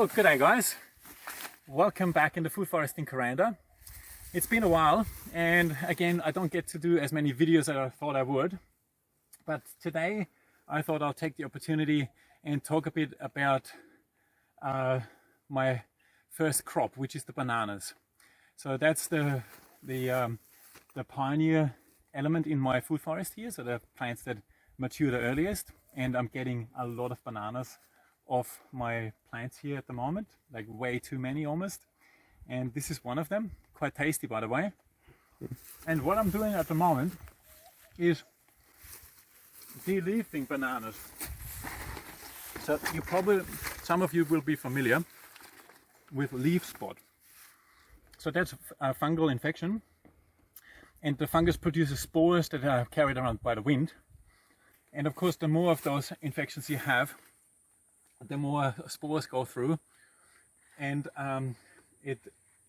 Oh, good day guys. Welcome back in the food forest in Kuranda. It's been a while, and again I don't get to do as many videos as I thought I would. But today I thought I'll take the opportunity and talk a bit about my first crop, which is the bananas. So that's the pioneer element in my food forest here. So the plants that mature the earliest, and I'm getting a lot of bananas off my plants here at the moment, like way too many almost. And this is one of them, quite tasty by the way. And what I'm doing at the moment is de-leafing bananas. So you probably, some of you will be familiar with leaf spot. So that's a fungal infection, and the fungus produces spores that are carried around by the wind. And of course, the more of those infections you have, the more spores go through, and it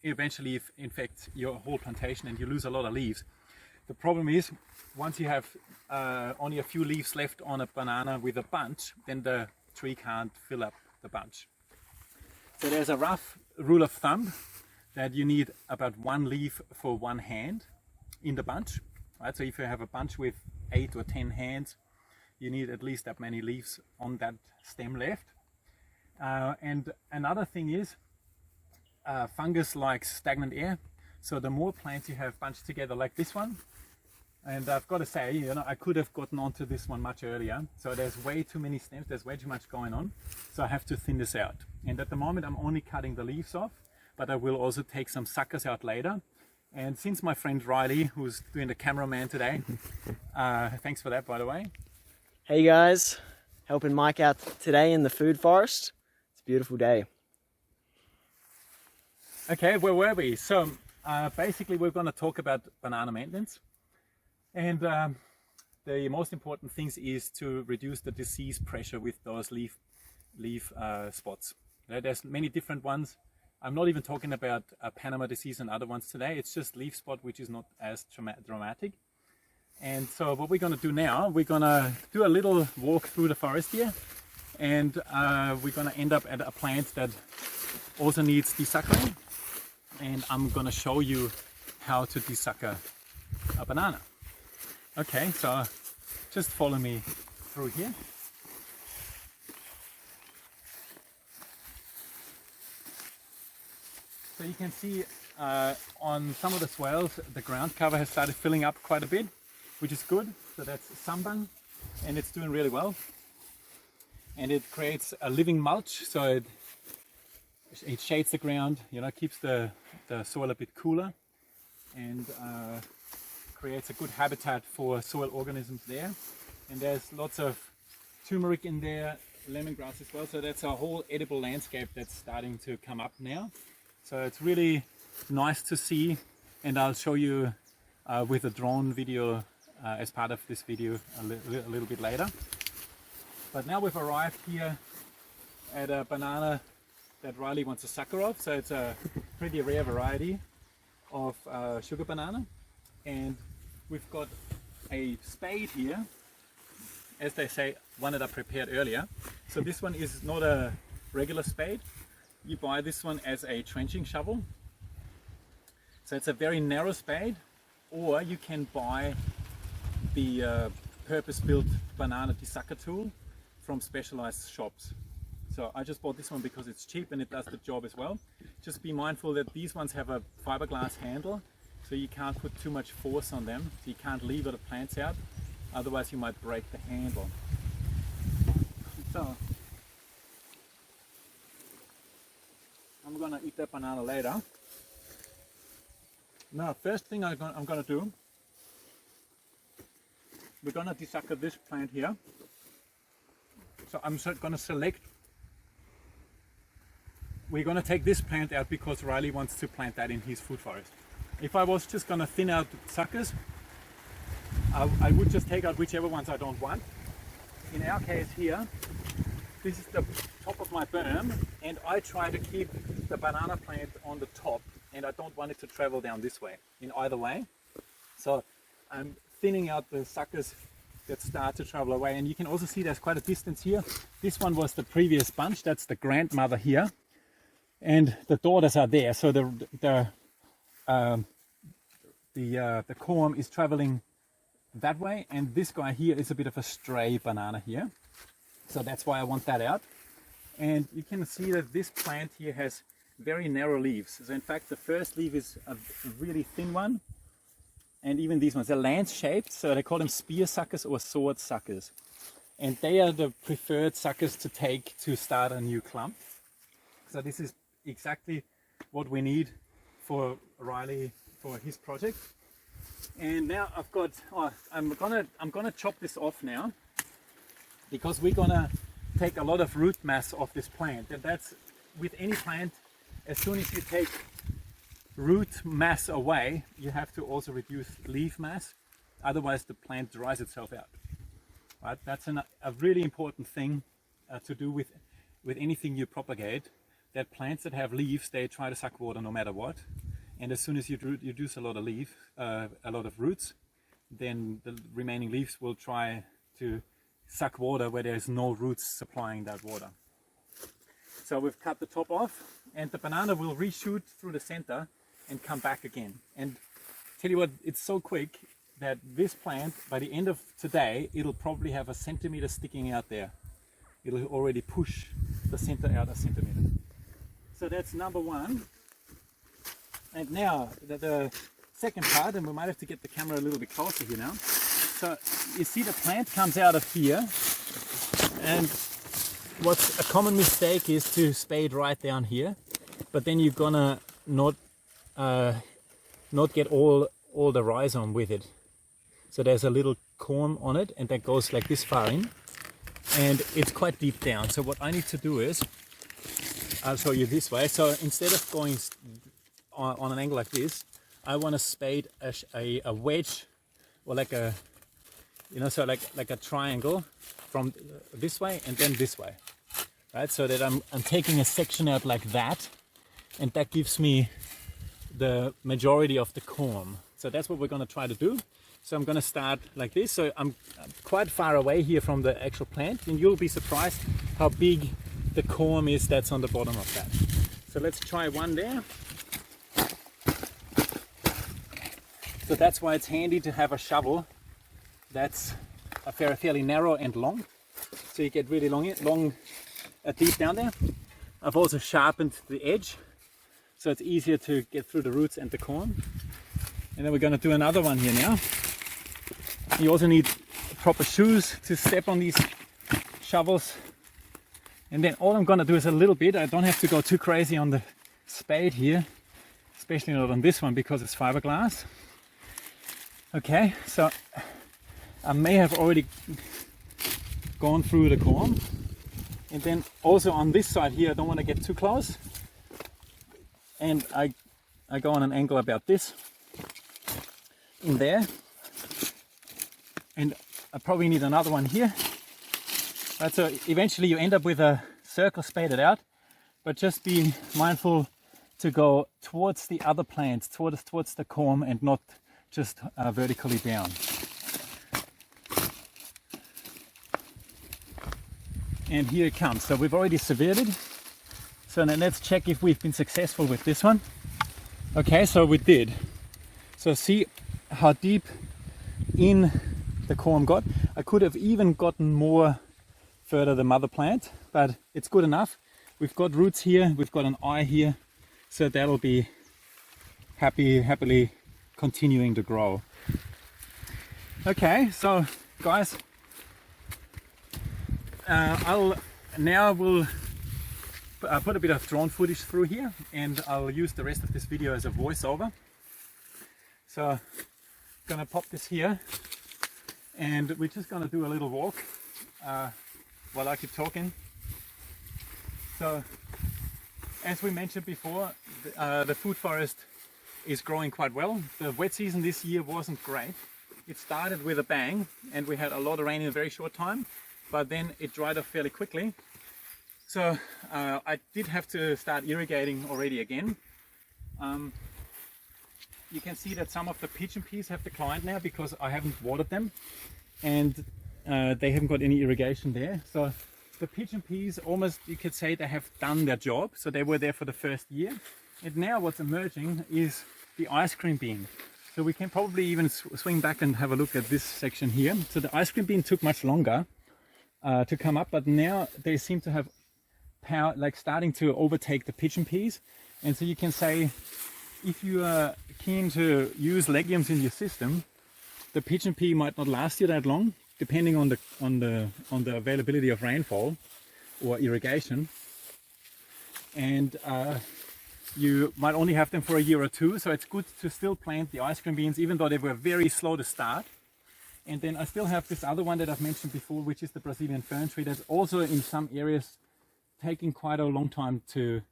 eventually infects your whole plantation and you lose a lot of leaves. The problem is, once you have only a few leaves left on a banana with a bunch, then the tree can't fill up the bunch. So there's a rough rule of thumb that you need about one leaf for one hand in the bunch, right? So if you have a bunch with 8 or 10 hands, you need at least that many leaves on that stem left. And another thing is, fungus likes stagnant air. So the more plants you have bunched together like this one, and I've got to say, you know, I could have gotten onto this one much earlier. So there's way too many stems, there's way too much going on. So I have to thin this out. And at the moment I'm only cutting the leaves off, but I will also take some suckers out later. And since my friend Riley, who's doing the cameraman today, thanks for that by the way. Hey guys, helping Mike out today in the food forest. It's a beautiful day. Okay, where were we? So basically we're going to talk about banana maintenance, and the most important things is to reduce the disease pressure with those leaf spots. There's many different ones. I'm not even talking about Panama disease and other ones today. It's just leaf spot, which is not as dramatic. And so what we're going to do now, we're going to do a little walk through the forest here, and we're going to end up at a plant that also needs desuckering, and I'm going to show you how to desucker a banana. Okay, so just follow me through here. So you can see on some of the swales, the ground cover has started filling up quite a bit, which is good. So that's sambang, and it's doing really well. And it creates a living mulch, so it shades the ground, you know, keeps the soil a bit cooler, and creates a good habitat for soil organisms there. And there's lots of turmeric in there, lemongrass as well, so that's a whole edible landscape that's starting to come up now. So it's really nice to see, and I'll show you with a drone video as part of this video a little bit later. But now we've arrived here at a banana that Riley wants a sucker of. So it's a pretty rare variety of sugar banana, and we've got a spade here, as they say, one that I prepared earlier. So this one is not a regular spade. You buy this one as a trenching shovel. So it's a very narrow spade, or you can buy the purpose-built banana desucker tool from specialized shops. So I just bought this one because it's cheap and it does the job as well. Just be mindful that these ones have a fiberglass handle, so you can't put too much force on them. So you can't lever the plants out, otherwise you might break the handle. So I'm gonna eat that banana later. Now, first thing I'm gonna do, we're gonna desucker this plant here. So I'm gonna select, we're gonna take this plant out because Riley wants to plant that in his food forest. If I was just gonna thin out suckers, I would just take out whichever ones I don't want. In our case here, this is the top of my berm, and I try to keep the banana plant on the top, and I don't want it to travel down this way, in either way. So I'm thinning out the suckers that start to travel away, and you can also see there's quite a distance here. This one was the previous bunch, that's the grandmother here. and the daughters are there. So the corm is traveling that way, and this guy here is a bit of a stray banana here. So that's why I want that out. And you can see that this plant here has very narrow leaves. So in fact, the first leaf is a really thin one. And even these ones, they're lance-shaped, so they call them spear suckers or sword suckers. And they are the preferred suckers to take to start a new clump. So this is exactly what we need for Riley for his project. And now I've got, I'm gonna chop this off now, because we're gonna take a lot of root mass off this plant. And that's with any plant, as soon as you take root mass away, you have to also reduce leaf mass, otherwise the plant dries itself out. Right? That's a really important thing to do with anything you propagate, that plants that have leaves, they try to suck water no matter what. And as soon as you reduce a lot of roots, then the remaining leaves will try to suck water where there's no roots supplying that water. So we've cut the top off, and the banana will reshoot through the center and come back again. And tell you what, it's so quick that this plant, by the end of today, it'll probably have a centimeter sticking out there. It'll already push the center out a centimeter. So that's number one. And now the second part, and we might have to get the camera a little bit closer here now. So you see the plant comes out of here, and what's a common mistake is to spade right down here, but then you're gonna not get all the rhizome with it. So there's a little corm on it, and that goes like this far in, and it's quite deep down. So what I need to do is, I'll show you this way. So instead of going on an angle like this, I want to spade a wedge, or like a, so like a triangle from this way and then this way, right? So that I'm taking a section out like that, and that gives me the majority of the corm. So that's what we're going to try to do. So I'm going to start like this. So I'm quite far away here from the actual plant, and you'll be surprised how big the corm is that's on the bottom of that. So let's try one there. So that's why it's handy to have a shovel that's fairly narrow and long, so you get really long deep down there. I've also sharpened the edge, so it's easier to get through the roots and the corm. And then we're going to do another one here now. You also need proper shoes to step on these shovels. And then all I'm going to do is a little bit. I don't have to go too crazy on the spade here, especially not on this one because it's fiberglass. Okay, so I may have already gone through the corm. And then also on this side here, I don't want to get too close. And I go on an angle about this in there. And I probably need another one here. Right, so eventually you end up with a circle spaded out, but just be mindful to go towards the other plants, towards the corm, and not just vertically down. And here it comes. So we've already severed it. So now let's check if we've been successful with this one. Okay, so we did. So see how deep in the corm got. I could have even gotten more further the mother plant, but it's good enough. We've got roots here, we've got an eye here, so that'll be happily continuing to grow. Okay, so guys, we'll put a bit of drone footage through here, and I'll use the rest of this video as a voiceover. So I'm gonna pop this here, and we're just gonna do a little walk while I keep talking. So as we mentioned before, the food forest is growing quite well. The wet season this year wasn't great. It started with a bang, and we had a lot of rain in a very short time, but then it dried off fairly quickly. So I did have to start irrigating already again. You can see that some of the pigeon peas have declined now because I haven't watered them, and they haven't got any irrigation there. So the pigeon peas, almost you could say they have done their job. So they were there for the first year. And now what's emerging is the ice cream bean. So we can probably even swing back and have a look at this section here. So the ice cream bean took much longer to come up, but now they seem to have power, like starting to overtake the pigeon peas. And so you can say, if you are keen to use legumes in your system, the pigeon pea might not last you that long, depending on the availability of rainfall or irrigation. And you might only have them for a year or two, so it's good to still plant the ice cream beans, even though they were very slow to start. And then I still have this other one that I've mentioned before, which is the Brazilian fern tree, that's also in some areas taking quite a long time to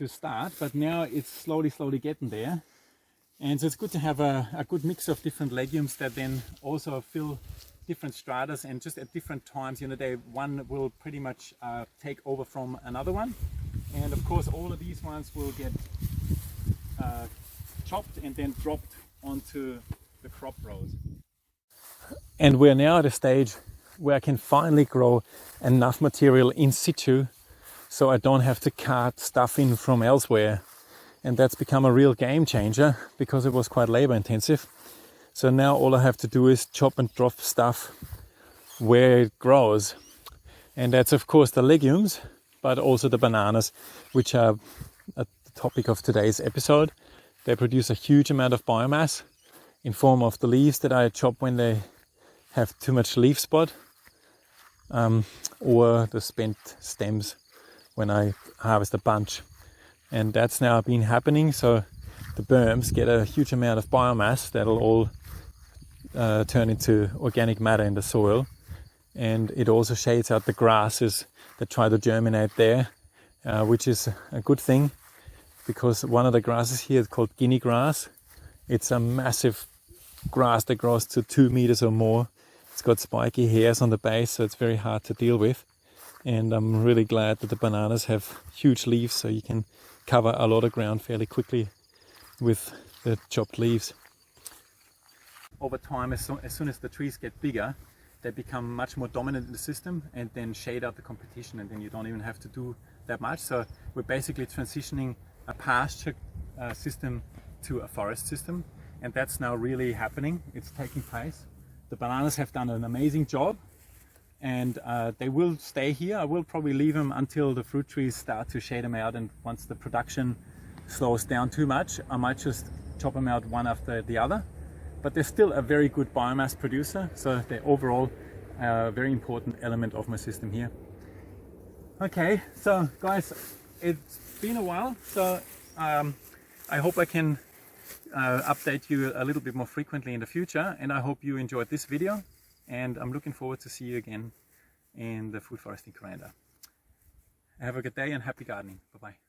start, but now it's slowly getting there. And so it's good to have a good mix of different legumes that then also fill different stratas, and just at different times, one will pretty much take over from another one. And of course all of these ones will get chopped and then dropped onto the crop rows. And we're now at a stage where I can finally grow enough material in situ so I don't have to cart stuff in from elsewhere. And that's become a real game changer because it was quite labor intensive. So now all I have to do is chop and drop stuff where it grows. And that's of course the legumes, but also the bananas, which are at the topic of today's episode. They produce a huge amount of biomass in form of the leaves that I chop when they have too much leaf spot, or the spent stems when I harvest a bunch. And that's now been happening, so the berms get a huge amount of biomass that'll all turn into organic matter in the soil. And it also shades out the grasses that try to germinate there, which is a good thing, because one of the grasses here is called guinea grass. It's a massive grass that grows to 2 meters or more. It's got spiky hairs on the base, so it's very hard to deal with. And I'm really glad that the bananas have huge leaves, so you can cover a lot of ground fairly quickly with the chopped leaves. Over time, as soon as the trees get bigger, they become much more dominant in the system and then shade out the competition, and then you don't even have to do that much. So we're basically transitioning a pasture system to a forest system, and that's now really happening. It's taking place. The bananas have done an amazing job, and they will stay here. I will probably leave them until the fruit trees start to shade them out, and once the production slows down too much, I might just chop them out one after the other. But they're still a very good biomass producer, so they're overall a very important element of my system here. Okay, so guys, it's been a while, so I hope I can update you a little bit more frequently in the future, and I hope you enjoyed this video, and I'm looking forward to see you again in the Food Foresting Calendar. Have a good day and happy gardening. Bye bye.